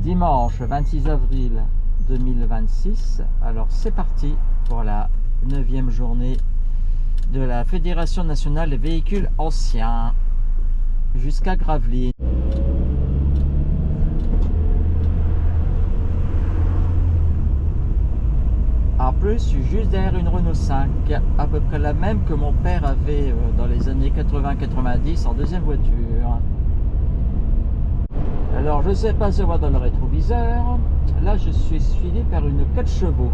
Dimanche 26 avril 2026. Alors c'est parti pour la 9e journée de la Fédération nationale des véhicules anciens jusqu'à Gravelines. En plus, je suis juste derrière une Renault 5, à peu près la même que mon père avait dans les années 80-90 en deuxième voiture. Alors, je ne sais pas si on voit dans le rétroviseur. Là, je suis suivi par une 4 chevaux.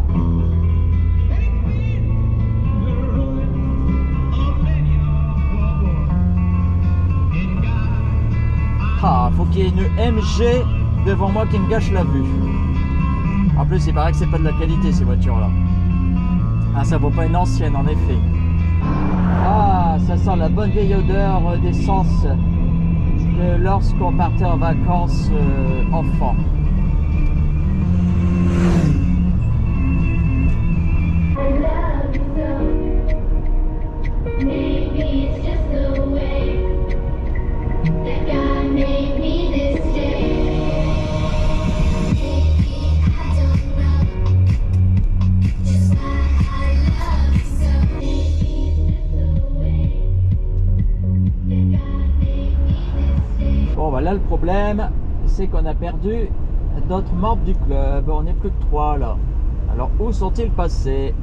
Ah, faut qu'il y ait une MG devant moi qui me gâche la vue. En plus, il paraît que c'est pas de la qualité ces voitures-là. Ah, ça vaut pas une ancienne en effet. Ah, ça sent la bonne vieille odeur d'essence que lorsqu'on partait en vacances enfant. Bon, bah là le problème, c'est qu'on a perdu d'autres membres du club. On n'est plus que 3 là. Alors où sont-ils passés?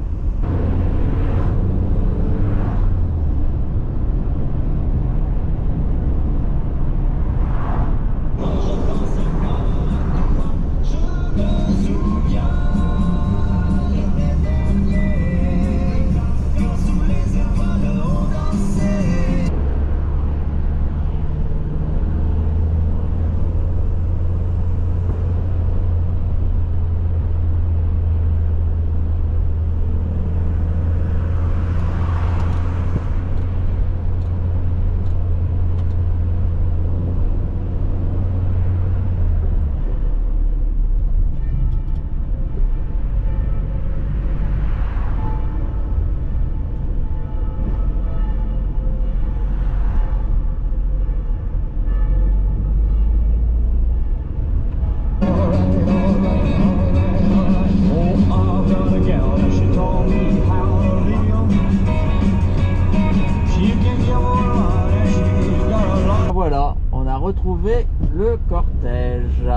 Voilà, on a retrouvé le cortège.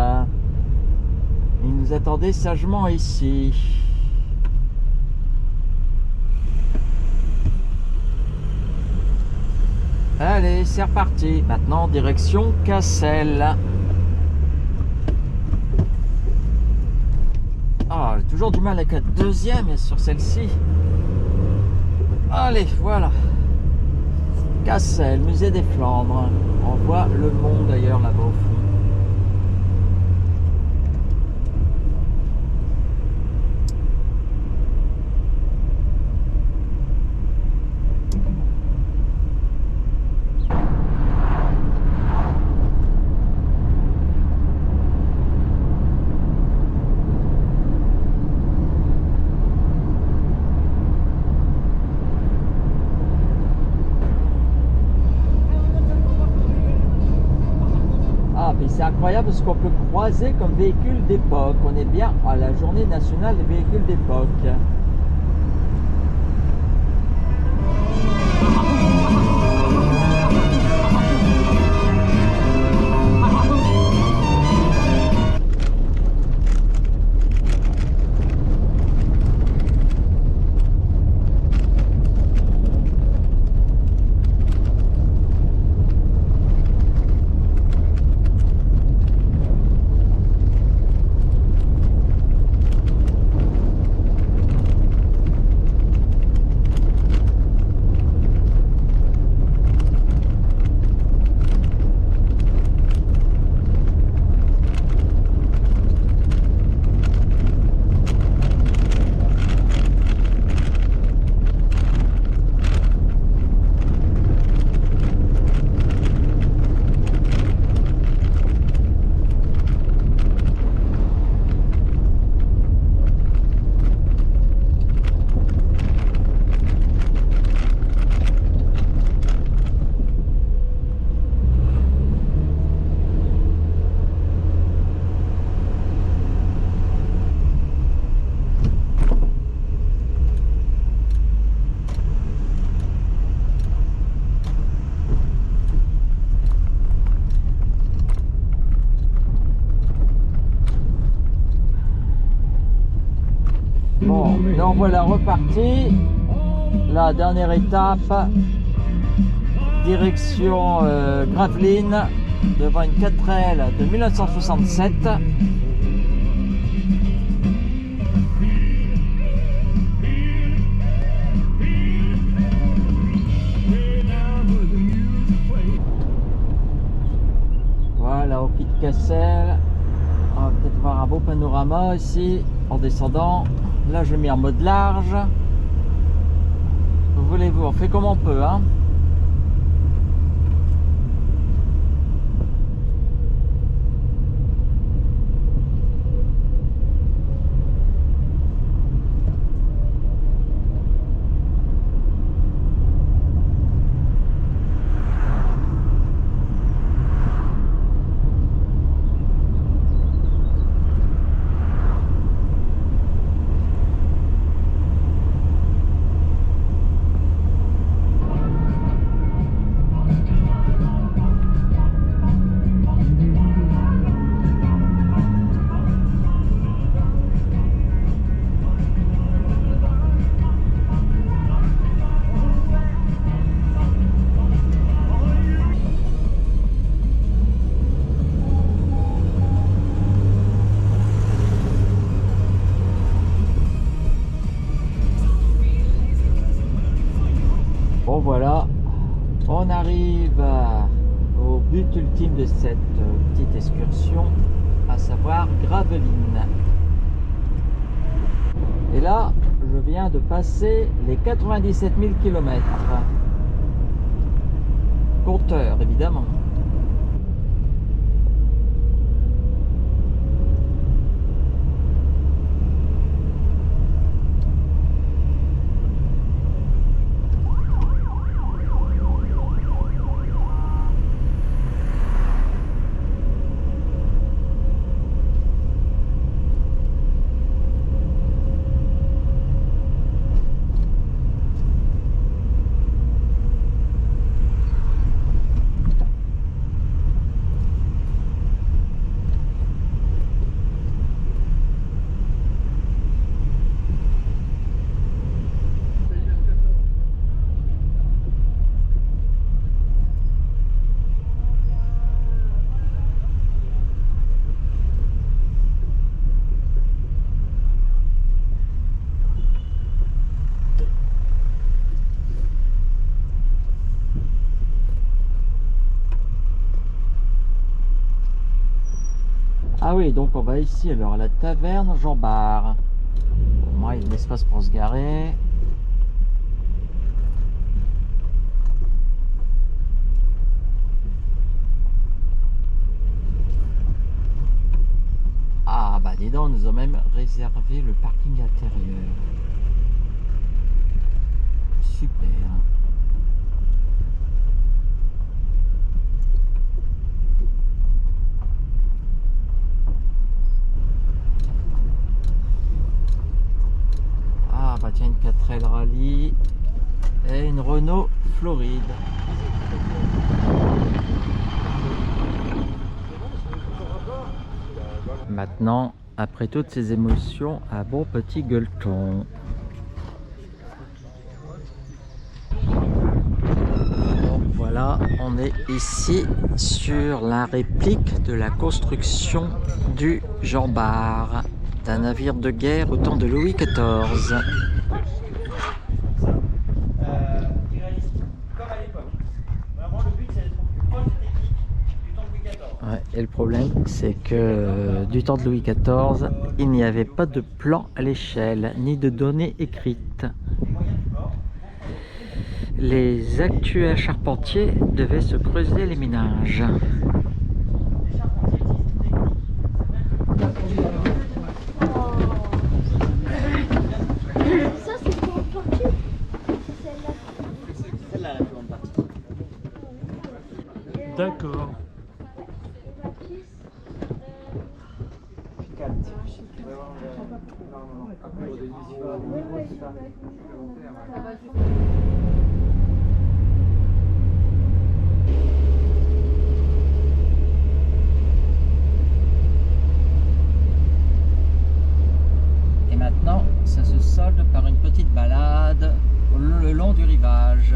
Il nous attendait sagement ici. Allez, c'est reparti. Maintenant, direction Cassel. Ah, j'ai toujours du mal avec la deuxième sur celle-ci. Allez, voilà. Cassel, musée des Flandres. On voit le mont d'ailleurs là-bas au fond. C'est incroyable ce qu'on peut croiser comme véhicule d'époque. On est bien à la journée nationale des véhicules d'époque. Donc voilà, reparti. La dernière étape, direction Gravelines, devant une 4L de 1967. Voilà, au pied de Cassel. On va peut-être voir un beau panorama ici en descendant. Là, je l'ai mis en mode large. Voulez-vous, on fait comme on peut, hein. Bon voilà, on arrive au but ultime de cette petite excursion, à savoir Gravelines. Et là, je viens de passer les 97 000 km. Compteur, évidemment. Ah oui, donc on va ici alors à la taverne Jean Bart. Au moins il y a de l'espace pour se garer. Ah bah dis donc, nous avons même réservé le parking intérieur. Super. Ah bah tiens, une 4L Rallye et une Renault Floride. Maintenant, après toutes ces émotions, un bon petit gueuleton. Bon, voilà, on est ici sur la réplique de la construction du Jean Bart, d'un navire de guerre au temps de Louis XIV. Ouais, et le problème, c'est que du temps de Louis XIV, il n'y avait pas de plan à l'échelle, ni de données écrites. Les actuels charpentiers devaient se creuser les méninges. Ça, c'est pour le parti. C'est celle-là. Celle-là, la plus grande partie. D'accord. Et maintenant, ça se sent solde par une petite balade le long du rivage.